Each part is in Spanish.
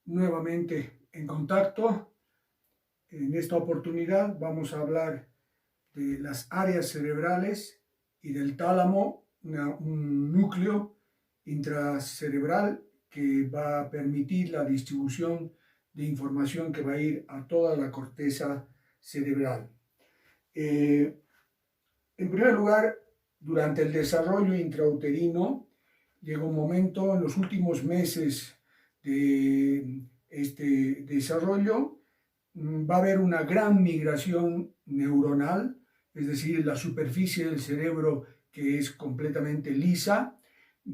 nuevamente en contacto. En esta oportunidad vamos a hablar de las áreas cerebrales y del tálamo, un núcleo intracerebral que va a permitir la distribución de información que va a ir a toda la corteza cerebral. En primer lugar, durante el desarrollo intrauterino, llega un momento en los últimos meses de este desarrollo, va a haber una gran migración neuronal, es decir, la superficie del cerebro que es completamente lisa,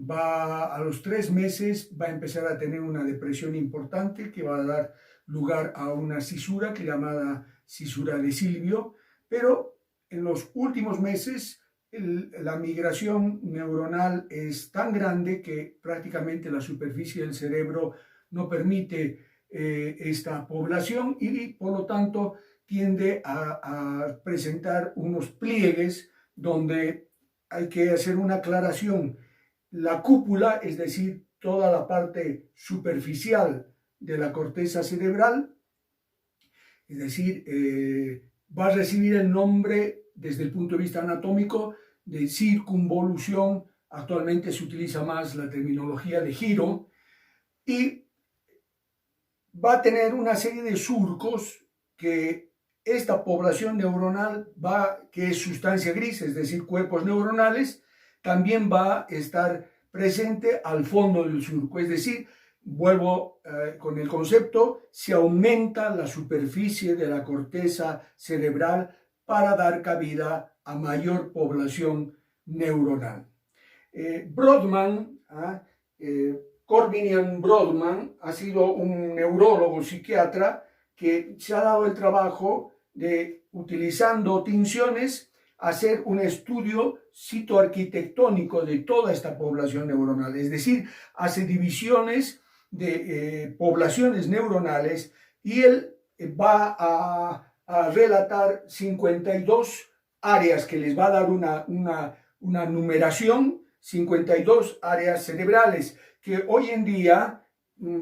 a los 3 meses va a empezar a tener una depresión importante que va a dar lugar a una cisura que llamada cisura de Silvio, pero en los últimos meses la migración neuronal es tan grande que prácticamente la superficie del cerebro no permite esta población y por lo tanto tiende a presentar unos pliegues donde hay que hacer una aclaración. La cúpula, es decir, toda la parte superficial de la corteza cerebral, es decir, va a recibir el nombre desde el punto de vista anatómico de circunvolución. Actualmente se utiliza más la terminología de giro y va a tener una serie de surcos que esta población neuronal que es sustancia gris, es decir, cuerpos neuronales, también va a estar presente al fondo del surco, es decir, vuelvo con el concepto, se aumenta la superficie de la corteza cerebral para dar cabida a mayor población neuronal. Brodmann, Corbinian Brodmann, ha sido un neurólogo psiquiatra que se ha dado el trabajo de, utilizando tinciones, hacer un estudio citoarquitectónico de toda esta población neuronal, es decir, hace divisiones de poblaciones neuronales y él va a relatar 52 áreas que les va a dar una numeración, 52 áreas cerebrales que hoy en día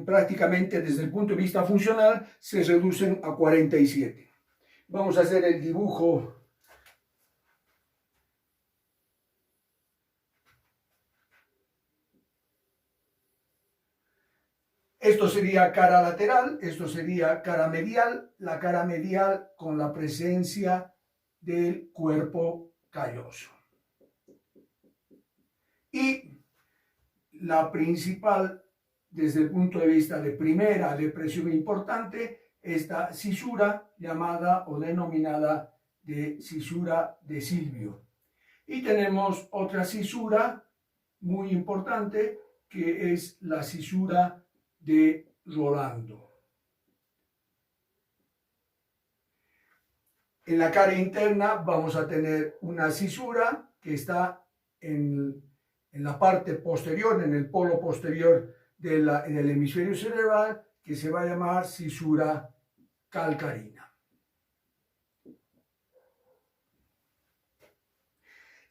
prácticamente desde el punto de vista funcional se reducen a 47. Vamos a hacer el dibujo. Esto sería cara lateral, esto sería cara medial, la cara medial con la presencia del cuerpo calloso. Y la principal, desde el punto de vista de primera depresión importante, esta cisura llamada o denominada de cisura de Silvio. Y tenemos otra cisura muy importante que es la cisura de Rolando. En la cara interna vamos a tener una cisura que está en la parte posterior, en el polo posterior del hemisferio cerebral, que se va a llamar cisura calcarina.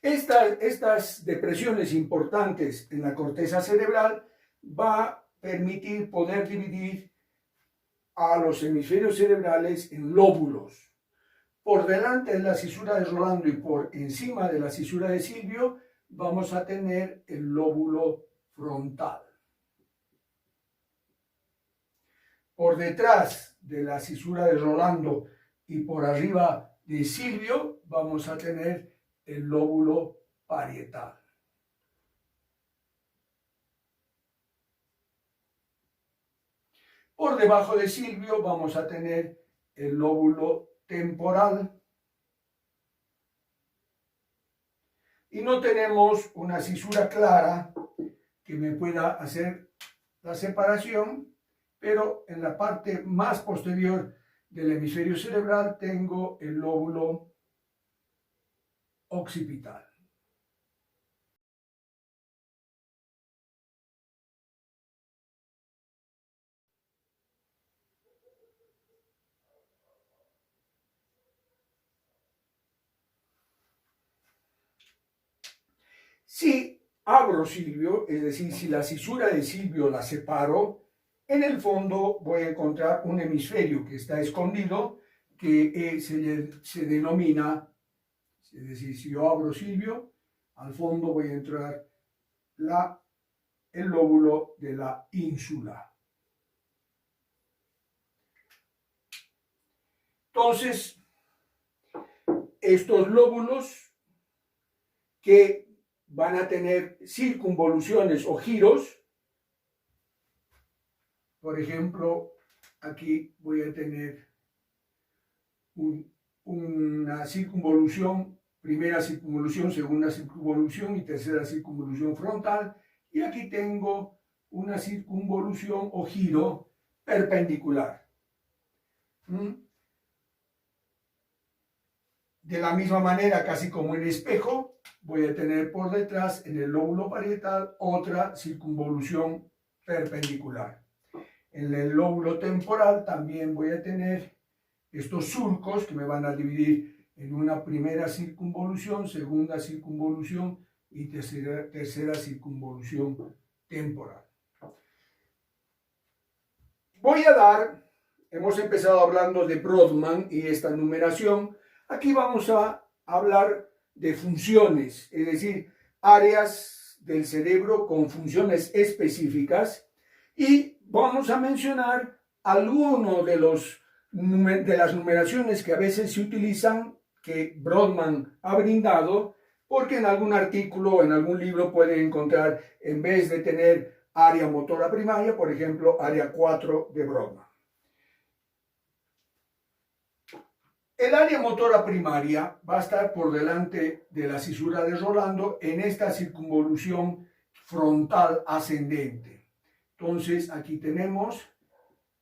Estas depresiones importantes en la corteza cerebral va a permitir poder dividir a los hemisferios cerebrales en lóbulos. Por delante de la cisura de Rolando y por encima de la cisura de Silvio vamos a tener el lóbulo frontal. Por detrás de la cisura de Rolando y por arriba de Silvio vamos a tener el lóbulo parietal. Por debajo de Silvio vamos a tener el lóbulo temporal. Y no tenemos una cisura clara que me pueda hacer la separación, pero en la parte más posterior del hemisferio cerebral tengo el lóbulo occipital. Si abro Silvio, es decir, si la cisura de Silvio la separo, En el fondo voy a encontrar un hemisferio que está escondido, que se denomina, es decir, si yo abro Silvio, al fondo voy a entrar el lóbulo de la ínsula. Entonces, estos lóbulos que van a tener circunvoluciones o giros, por ejemplo, aquí voy a tener una circunvolución, primera circunvolución, segunda circunvolución y tercera circunvolución frontal, y aquí tengo una circunvolución o giro perpendicular. De la misma manera, casi como en espejo, voy a tener por detrás, en el lóbulo parietal, otra circunvolución perpendicular. En el lóbulo temporal también voy a tener estos surcos que me van a dividir en una primera circunvolución, segunda circunvolución y tercera circunvolución temporal. Hemos empezado hablando de Brodmann y esta numeración. Aquí vamos a hablar de funciones, es decir, áreas del cerebro con funciones específicas, y vamos a mencionar algunos de las numeraciones que a veces se utilizan, que Brodmann ha brindado, porque en algún artículo o en algún libro pueden encontrar, en vez de tener área motora primaria, por ejemplo, área 4 de Brodmann. El área motora primaria va a estar por delante de la cisura de Rolando en esta circunvolución frontal ascendente. Entonces, aquí tenemos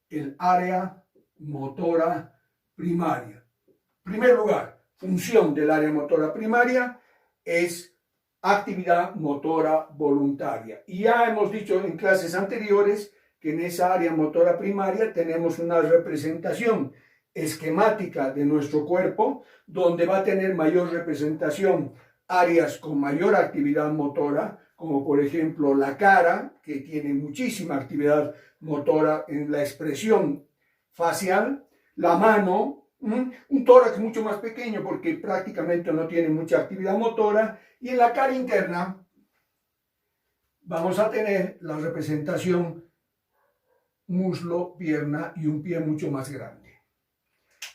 el área motora primaria. En primer lugar, función del área motora primaria es actividad motora voluntaria. Y ya hemos dicho en clases anteriores que en esa área motora primaria tenemos una representación esquemática de nuestro cuerpo, donde va a tener mayor representación áreas con mayor actividad motora, como por ejemplo la cara, que tiene muchísima actividad motora en la expresión facial, la mano, un tórax mucho más pequeño porque prácticamente no tiene mucha actividad motora, y en la cara interna vamos a tener la representación muslo, pierna y un pie mucho más grande.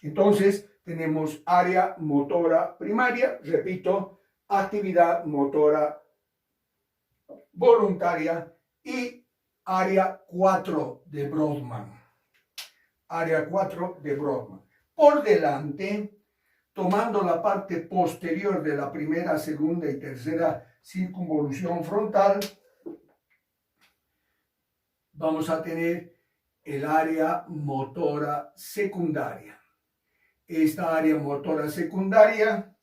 Entonces tenemos área motora primaria, repito, actividad motora voluntaria, y área 4 de Brodmann. Área 4 de Brodmann. Por delante, tomando la parte posterior de la primera, segunda y tercera circunvolución frontal, vamos a tener el área motora secundaria. Esta área motora secundaria,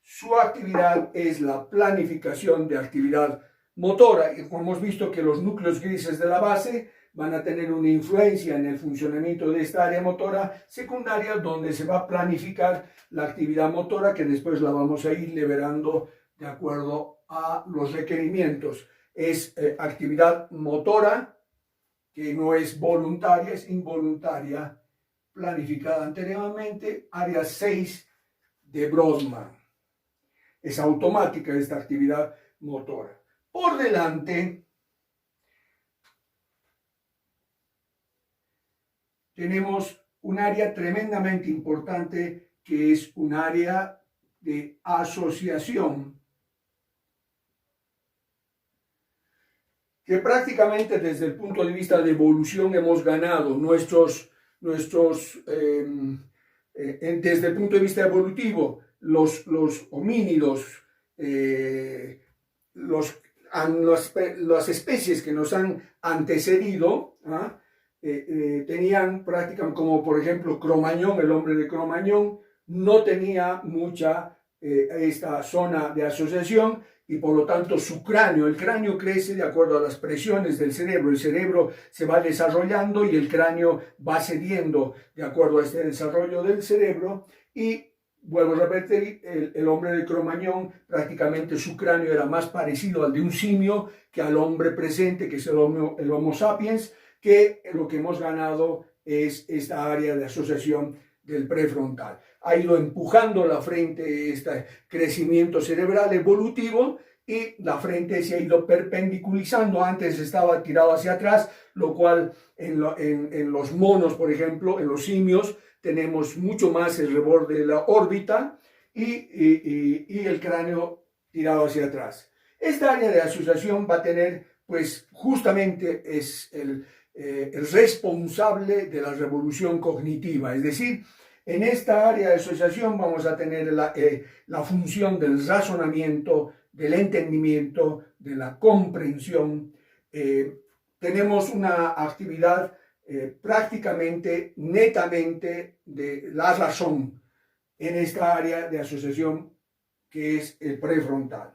su actividad es la planificación de actividad motora, y como hemos visto que los núcleos grises de la base van a tener una influencia en el funcionamiento de esta área motora secundaria, donde se va a planificar la actividad motora, que después la vamos a ir liberando de acuerdo a los requerimientos. Es actividad motora que no es voluntaria, es involuntaria, planificada anteriormente, área 6 de Brodmann. Es automática esta actividad motora. Por delante tenemos un área tremendamente importante, que es un área de asociación, que prácticamente desde el punto de vista de evolución hemos ganado desde el punto de vista evolutivo, los homínidos, las especies que nos han antecedido, tenían prácticamente, como por ejemplo Cro-Magnon, el hombre de Cro-Magnon, no tenía mucha esta zona de asociación, y por lo tanto el cráneo crece de acuerdo a las presiones del cerebro. El cerebro se va desarrollando y el cráneo va cediendo de acuerdo a este desarrollo del cerebro. Y vuelvo a repetir, el hombre de Cro-Magnon, prácticamente su cráneo era más parecido al de un simio que al hombre presente, que es el Homo sapiens, que lo que hemos ganado es esta área de asociación del prefrontal. Ha ido empujando la frente este crecimiento cerebral evolutivo y la frente se ha ido perpendiculizando. Antes estaba tirado hacia atrás, lo cual en los monos, por ejemplo, en los simios, tenemos mucho más el reborde de la órbita y el cráneo tirado hacia atrás. Esta área de asociación va a tener, pues justamente es el responsable de la revolución cognitiva, es decir, en esta área de asociación vamos a tener la función del razonamiento, del entendimiento, de la comprensión. Tenemos una actividad prácticamente, netamente de la razón en esta área de asociación que es el prefrontal.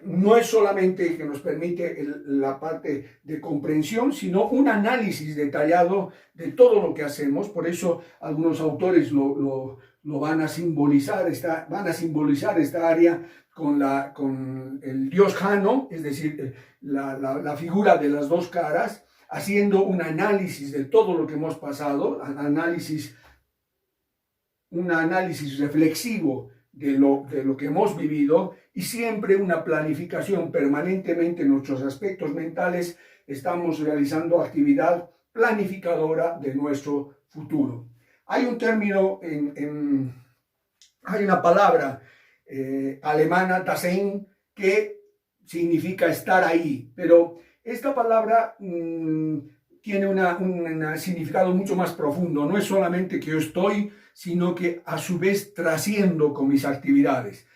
No es solamente que nos permite la parte de comprensión, sino un análisis detallado de todo lo que hacemos. Por eso algunos autores lo van a simbolizar, esta área con el dios Jano, es decir, la figura de las dos caras, haciendo un análisis de todo lo que hemos pasado, un análisis reflexivo de lo que hemos vivido y siempre una planificación permanentemente en nuestros aspectos mentales. Estamos realizando actividad planificadora de nuestro futuro. Hay un término, hay una palabra alemana, Dasein, que significa estar ahí, pero esta palabra tiene un significado mucho más profundo. No es solamente que yo estoy, sino que a su vez trasciendo con mis actividades.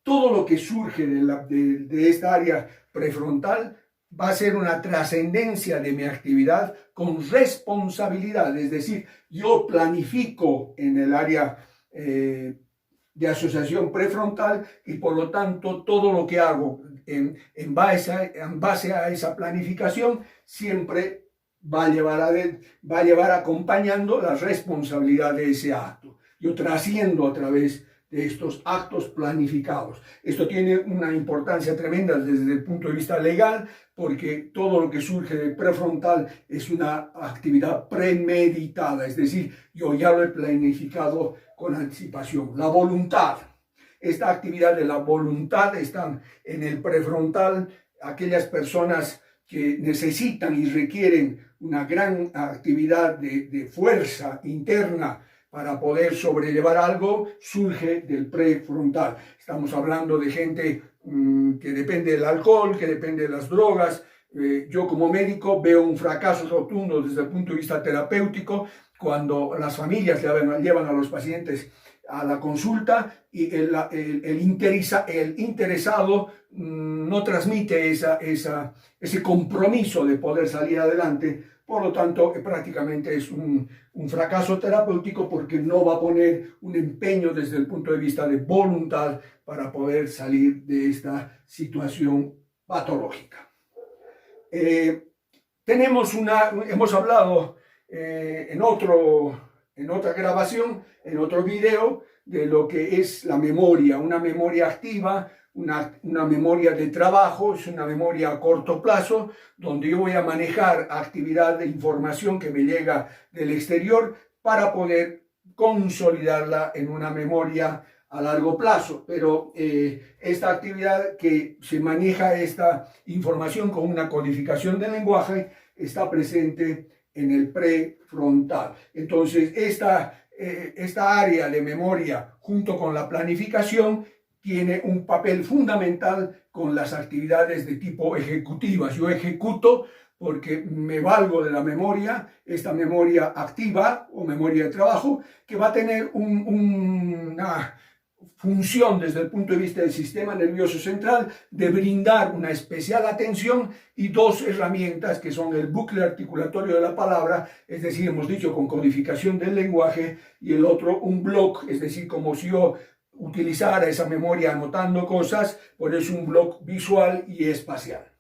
Todo lo que surge de esta área prefrontal va a ser una trascendencia de mi actividad con responsabilidad, es decir, yo planifico en el área de asociación prefrontal y por lo tanto todo lo que hago en base a esa planificación siempre va a llevar acompañando la responsabilidad de ese acto. Yo trasciendo a través de estos actos planificados. Esto tiene una importancia tremenda desde el punto de vista legal, porque todo lo que surge del prefrontal es una actividad premeditada, es decir, yo ya lo he planificado con anticipación. La voluntad, esta actividad de la voluntad está en el prefrontal. Aquellas personas que necesitan y requieren una gran actividad de fuerza interna para poder sobrellevar algo, surge del prefrontal. Estamos hablando de gente que depende del alcohol, que depende de las drogas. Yo como médico veo un fracaso rotundo desde el punto de vista terapéutico cuando las familias llevan a los pacientes a la consulta y el interesado no transmite ese compromiso de poder salir adelante. Por lo tanto, prácticamente es un fracaso terapéutico porque no va a poner un empeño desde el punto de vista de voluntad para poder salir de esta situación patológica. Hemos hablado en otra grabación, en otro video, de lo que es la memoria, una memoria activa, una memoria de trabajo, es una memoria a corto plazo, donde yo voy a manejar actividad de información que me llega del exterior para poder consolidarla en una memoria a largo plazo. Pero esta actividad que se maneja esta información con una codificación del lenguaje está presente en el prefrontal. Entonces, esta área de memoria junto con la planificación tiene un papel fundamental con las actividades de tipo ejecutivas. Yo ejecuto porque me valgo de la memoria, esta memoria activa o memoria de trabajo, que va a tener una función desde el punto de vista del sistema nervioso central de brindar una especial atención y dos herramientas que son el bucle articulatorio de la palabra, es decir, hemos dicho con codificación del lenguaje, y el otro un bloc, es decir, como si yo utilizara esa memoria anotando cosas, por eso un bloc visual y espacial.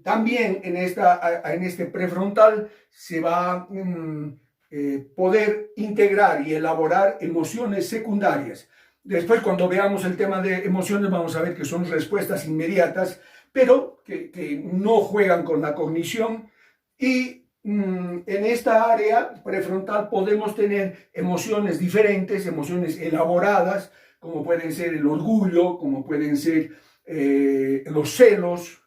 También en este prefrontal se va a poder integrar y elaborar emociones secundarias. Después, cuando veamos el tema de emociones, vamos a ver que son respuestas inmediatas, pero que no juegan con la cognición. Y en esta área prefrontal podemos tener emociones diferentes, emociones elaboradas, como pueden ser el orgullo, como pueden ser los celos,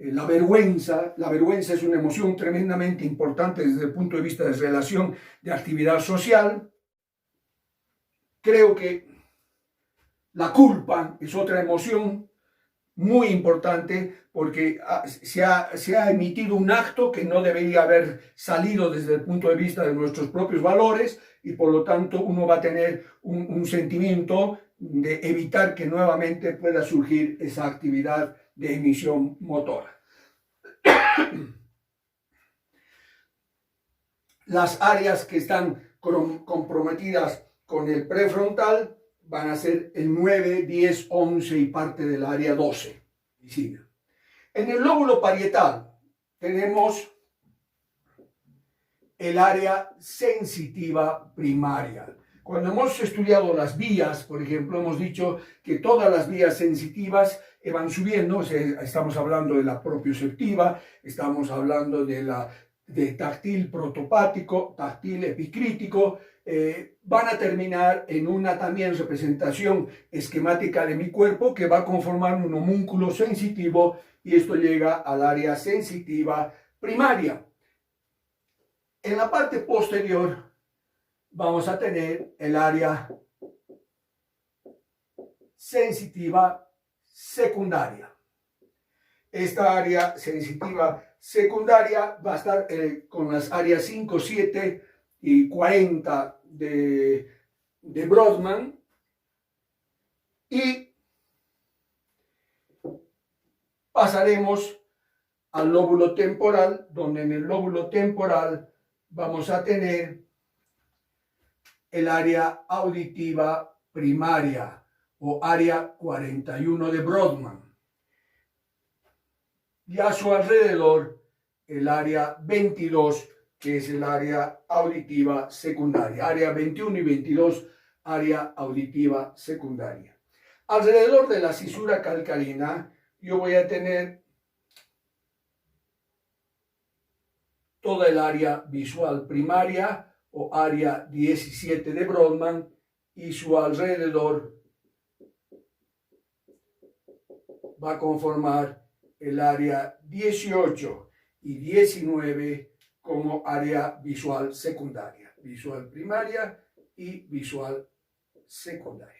la vergüenza. La vergüenza es una emoción tremendamente importante desde el punto de vista de relación, de actividad social. Creo que la culpa es otra emoción muy importante porque se ha emitido un acto que no debería haber salido desde el punto de vista de nuestros propios valores y por lo tanto uno va a tener un sentimiento de evitar que nuevamente pueda surgir esa actividad de emisión motora. Las áreas que están comprometidas con el prefrontal van a ser el 9, 10, 11 y parte del área 12. En el lóbulo parietal tenemos el área sensitiva primaria. Cuando hemos estudiado las vías, por ejemplo, hemos dicho que todas las vías sensitivas van subiendo. Estamos hablando de la propioceptiva, estamos hablando de táctil protopático, táctil epicrítico, van a terminar en una también representación esquemática de mi cuerpo que va a conformar un homúnculo sensitivo y esto llega al área sensitiva primaria. En la parte posterior vamos a tener el área sensitiva secundaria. Esta área sensitiva secundaria va a estar con las áreas 5, 7 y 40 de Brodmann y pasaremos al lóbulo temporal, donde en el lóbulo temporal vamos a tener el área auditiva primaria o área 41 de Brodmann. Y a su alrededor el área 22, que es el área auditiva secundaria. Área 21 y 22, área auditiva secundaria. Alrededor de la cisura calcarina yo voy a tener toda el área visual primaria o área 17 de Brodmann y su alrededor va a conformar el área 18 y 19 como área visual secundaria, visual primaria y visual secundaria.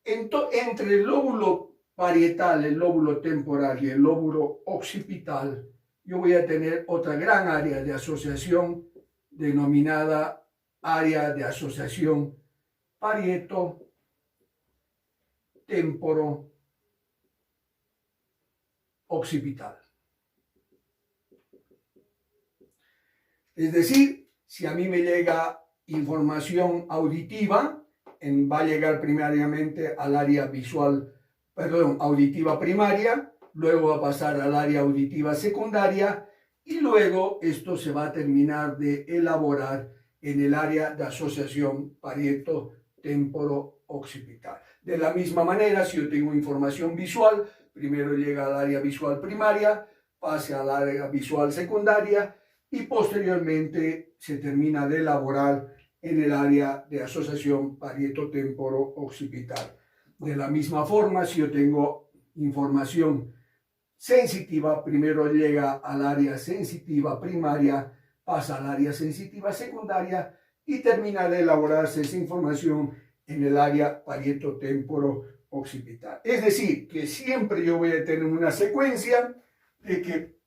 Entre el lóbulo parietal, el lóbulo temporal y el lóbulo occipital, yo voy a tener otra gran área de asociación denominada área de asociación parieto temporo occipital. Es decir, si a mí me llega información auditiva, va a llegar primariamente al área auditiva primaria, luego va a pasar al área auditiva secundaria y luego esto se va a terminar de elaborar en el área de asociación parieto temporo occipital. De la misma manera, si yo tengo información visual, primero llega al área visual primaria, pase al área visual secundaria y posteriormente se termina de elaborar en el área de asociación parieto temporo occipital. De la misma forma, si yo tengo información sensitiva, primero llega al área sensitiva primaria, pasa al área sensitiva secundaria y termina de elaborarse esa información en el área parieto temporo occipital. Es decir, que siempre yo voy a tener una secuencia de que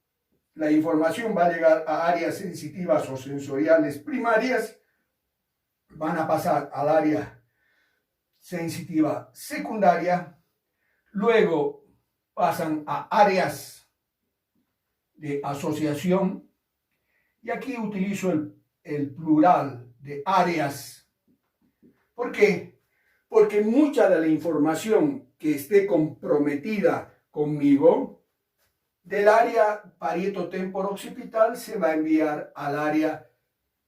la información va a llegar a áreas sensitivas o sensoriales primarias, van a pasar al área sensitiva secundaria, luego pasan a áreas de asociación, y aquí utilizo el plural de áreas. ¿Por qué? Porque mucha de la información que esté comprometida conmigo del área parieto temporo occipital se va a enviar al área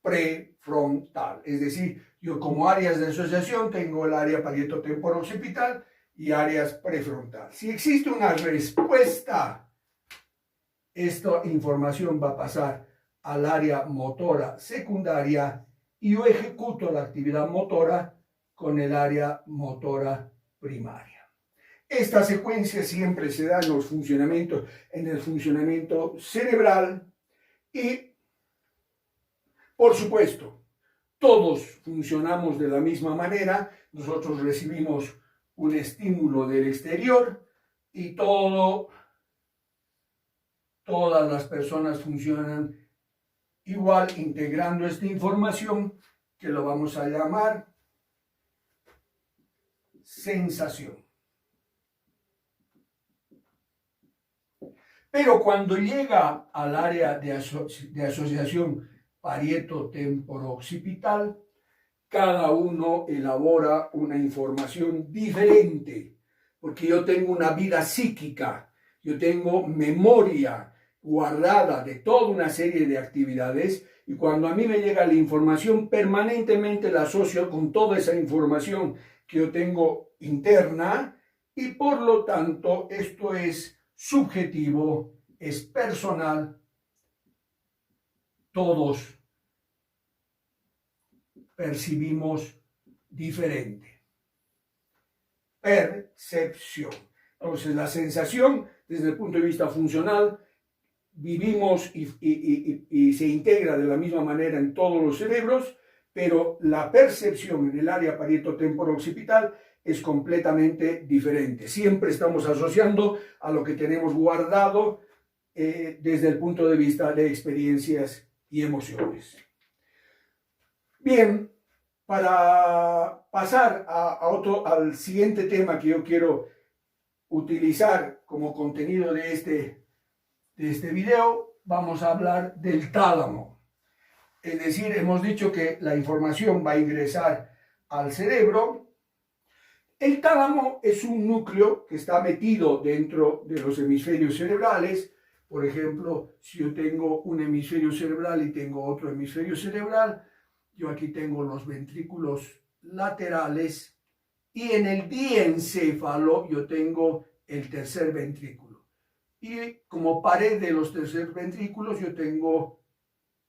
prefrontal. Es decir, yo como áreas de asociación tengo el área parieto temporo occipital y áreas prefrontal. Si existe una respuesta, esta información va a pasar al área motora secundaria y yo ejecuto la actividad motora con el área motora primaria. Esta secuencia siempre se da en el funcionamiento cerebral y, por supuesto, todos funcionamos de la misma manera. Nosotros recibimos un estímulo del exterior y todas las personas funcionan igual, integrando esta información que lo vamos a llamar sensación. Pero cuando llega al área de asociación parieto-temporo-occipital, cada uno elabora una información diferente, porque yo tengo una vida psíquica, yo tengo memoria guardada de toda una serie de actividades, y cuando a mí me llega la información, permanentemente la asocio con toda esa información que yo tengo interna, y por lo tanto esto es subjetivo, es personal. Todos percibimos diferente. Percepción. Entonces, la sensación, desde el punto de vista funcional, vivimos y se integra de la misma manera en todos los cerebros, pero la percepción en el área parieto-temporo-occipital es completamente diferente. Siempre estamos asociando a lo que tenemos guardado desde el punto de vista de experiencias y emociones. Bien, para pasar al siguiente tema que yo quiero utilizar como contenido de este video, vamos a hablar del tálamo. Es decir, hemos dicho que la información va a ingresar al cerebro. El tálamo es un núcleo que está metido dentro de los hemisferios cerebrales. Por ejemplo, si yo tengo un hemisferio cerebral y tengo otro hemisferio cerebral, yo aquí tengo los ventrículos laterales y en el diencéfalo yo tengo el tercer ventrículo. Y como pared de los tercer ventrículos yo tengo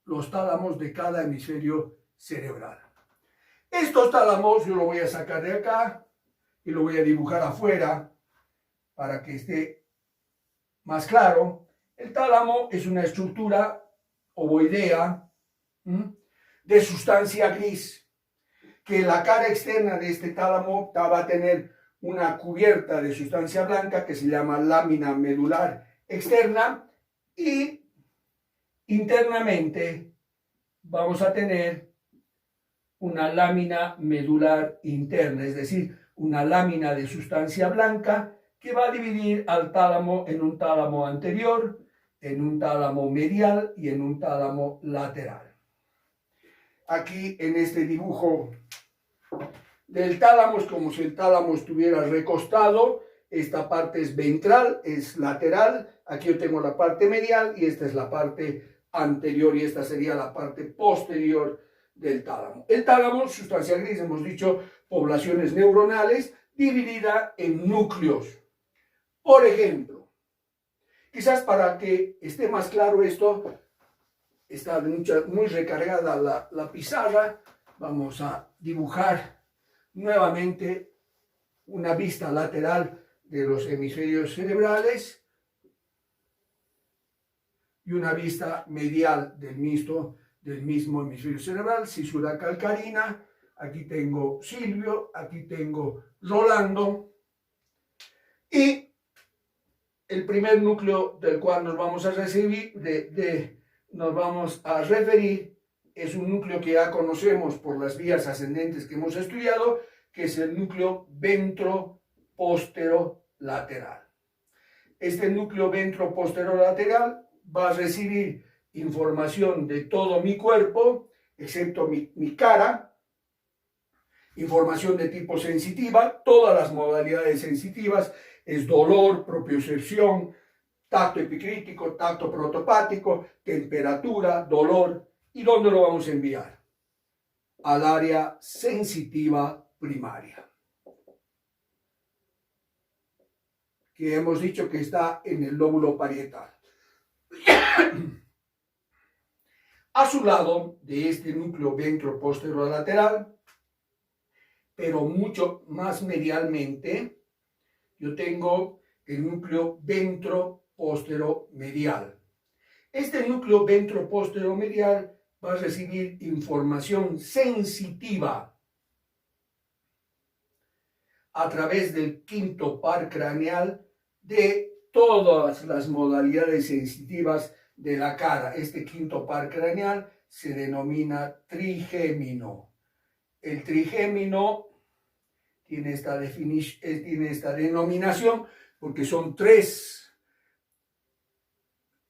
los tálamos de cada hemisferio cerebral. Estos tálamos yo lo voy a sacar de acá y lo voy a dibujar afuera para que esté más claro. El tálamo es una estructura ovoidea de sustancia gris, que la cara externa de este tálamo va a tener una cubierta de sustancia blanca que se llama lámina medular externa, y internamente vamos a tener una lámina medular interna, es decir, una lámina de sustancia blanca que va a dividir al tálamo en un tálamo anterior, en un tálamo medial y en un tálamo lateral. Aquí en este dibujo del tálamo es como si el tálamo estuviera recostado. Esta parte es ventral, es lateral. Aquí yo tengo la parte medial y esta es la parte anterior y esta sería la parte posterior del tálamo. El tálamo, sustancia gris, hemos dicho, poblaciones neuronales dividida en núcleos. Por ejemplo, quizás para que esté más claro esto, está muy recargada la pizarra. Vamos a dibujar nuevamente una vista lateral de los hemisferios cerebrales y una vista medial del mismo hemisferio cerebral. Cisura calcarina. Aquí tengo Silvio, aquí tengo Rolando. Y el primer núcleo del cual nos vamos a referir es un núcleo que ya conocemos por las vías ascendentes que hemos estudiado, que es el núcleo ventroposterolateral. Este núcleo ventroposterolateral va a recibir información de todo mi cuerpo, excepto mi cara, información de tipo sensitiva, todas las modalidades sensitivas, es dolor, propiocepción, tacto epicrítico, tacto protopático, temperatura, dolor. ¿Y dónde lo vamos a enviar? Al área sensitiva primaria. que hemos dicho que está en el lóbulo parietal. A su lado de este núcleo ventroposterolateral, pero mucho más medialmente, yo tengo el núcleo ventroposteromedial. Este núcleo ventroposteromedial va a recibir información sensitiva a través del quinto par craneal de todas las modalidades sensitivas de la cara. Este quinto par craneal se denomina trigémino. El trigémino tiene esta denominación porque son 3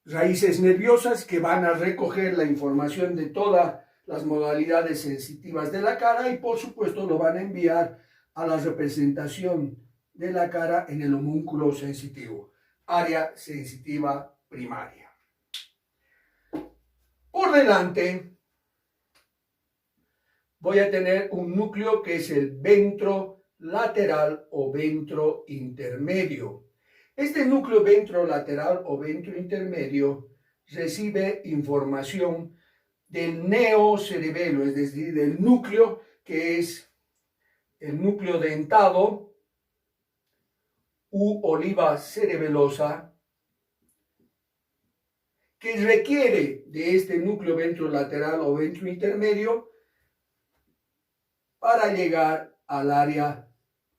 raíces nerviosas que van a recoger la información de todas las modalidades sensitivas de la cara y por supuesto lo van a enviar a la representación de la cara en el homúnculo sensitivo, área sensitiva primaria. Por delante voy a tener un núcleo que es el ventrolateral o ventrointermedio. Este núcleo ventrolateral o ventrointermedio recibe información del neocerebelo, es decir, del núcleo que es el núcleo dentado u oliva cerebelosa, que requiere de este núcleo ventrolateral o ventrointermedio para llegar al área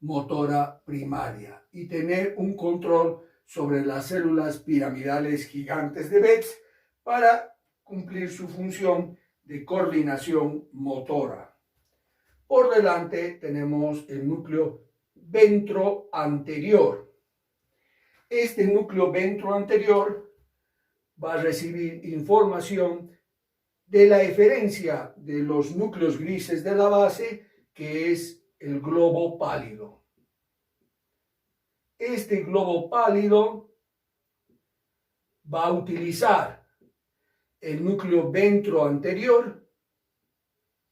motora primaria y tener un control sobre las células piramidales gigantes de Betz para cumplir su función de coordinación motora. Por delante tenemos el núcleo ventroanterior. Este núcleo ventroanterior va a recibir información de la eferencia de los núcleos grises de la base, que es el globo pálido. Este globo pálido va a utilizar el núcleo ventroanterior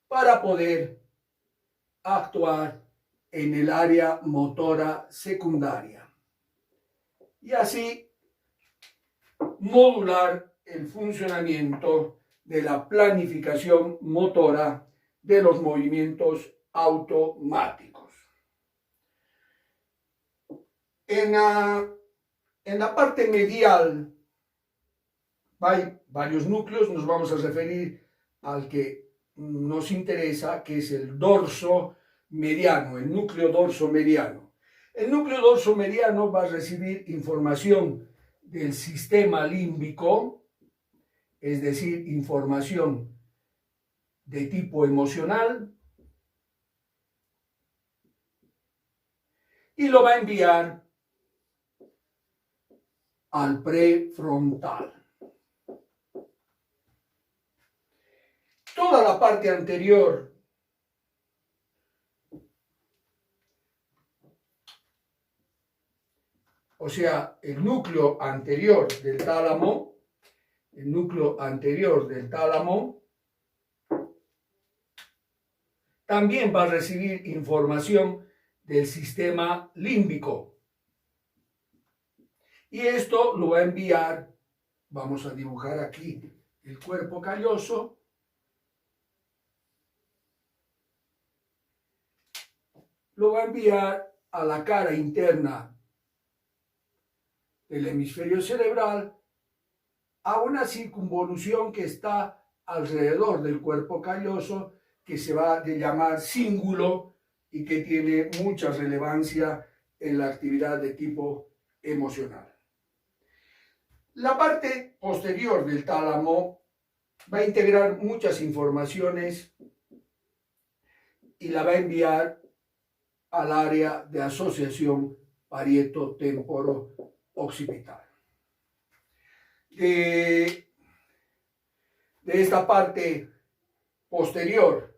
para poder actuar en el área motora secundaria y así modular el funcionamiento de la planificación motora de los movimientos automáticos. En la parte medial hay varios núcleos, nos vamos a referir al que nos interesa, que es el dorso mediano, el núcleo dorso mediano. El núcleo dorso mediano va a recibir información del sistema límbico, es decir, información de tipo emocional, y lo va a enviar al prefrontal. Toda la parte anterior o sea, el núcleo anterior del tálamo, también va a recibir información del sistema límbico. Y esto lo va a enviar, vamos a dibujar aquí el cuerpo calloso, lo va a enviar a la cara interna del hemisferio cerebral, a una circunvolución que está alrededor del cuerpo calloso, que se va a llamar cíngulo y que tiene mucha relevancia en la actividad de tipo emocional. La parte posterior del tálamo va a integrar muchas informaciones y la va a enviar al área de asociación parieto-temporo-occipital. De esta parte posterior,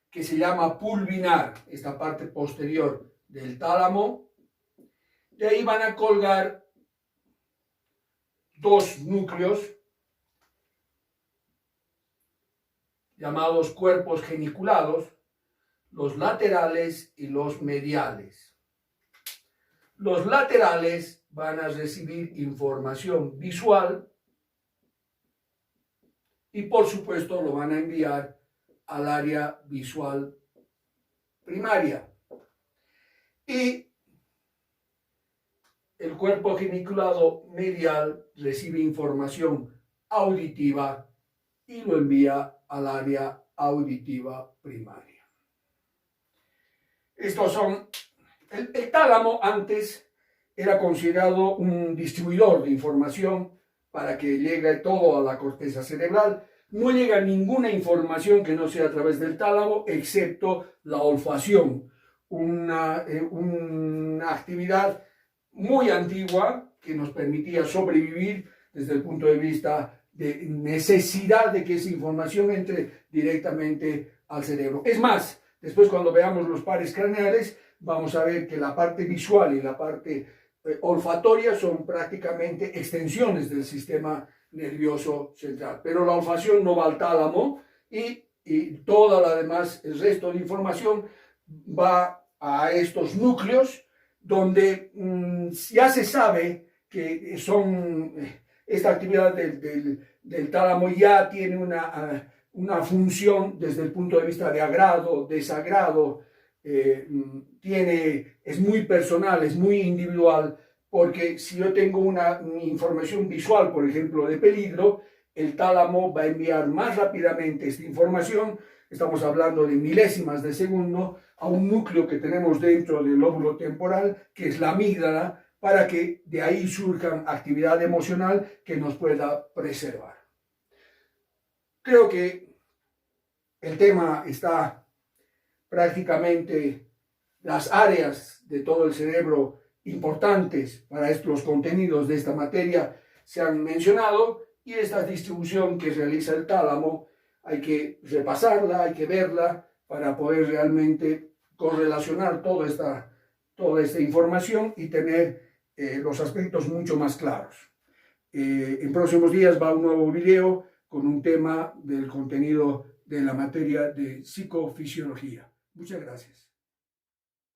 que se llama pulvinar, esta parte posterior del tálamo, de ahí van a colgar 2 núcleos llamados cuerpos geniculados, los laterales y los mediales. Los laterales van a recibir información visual y por supuesto lo van a enviar al área visual primaria. Y el cuerpo geniculado medial recibe información auditiva y lo envía al área auditiva primaria. Estos son, el tálamo antes era considerado un distribuidor de información para que llegue todo a la corteza cerebral. No llega ninguna información que no sea a través del tálamo, excepto la olfacción, una actividad muy antigua que nos permitía sobrevivir desde el punto de vista de necesidad de que esa información entre directamente al cerebro. Es más, después cuando veamos los pares craneales, vamos a ver que la parte visual y la parte olfatoria son prácticamente extensiones del sistema nervioso central. Pero la olfacción no va al tálamo y toda la demás, el resto de información va a estos núcleos donde ya se sabe que son esta actividad del tálamo ya tiene una función desde el punto de vista de agrado, desagrado, es muy personal, es muy individual, porque si yo tengo una información visual, por ejemplo, de peligro, el tálamo va a enviar más rápidamente esta información, estamos hablando de milésimas de segundo, a un núcleo que tenemos dentro del lóbulo temporal, que es la amígdala, para que de ahí surja actividad emocional que nos pueda preservar. Creo que el tema está prácticamente, las áreas de todo el cerebro importantes para los contenidos de esta materia se han mencionado, y esta distribución que realiza el tálamo hay que repasarla, hay que verla para poder realmente correlacionar toda esta información y tener los aspectos mucho más claros. En próximos días va un nuevo video con un tema del contenido de la materia de psicofisiología. Muchas gracias.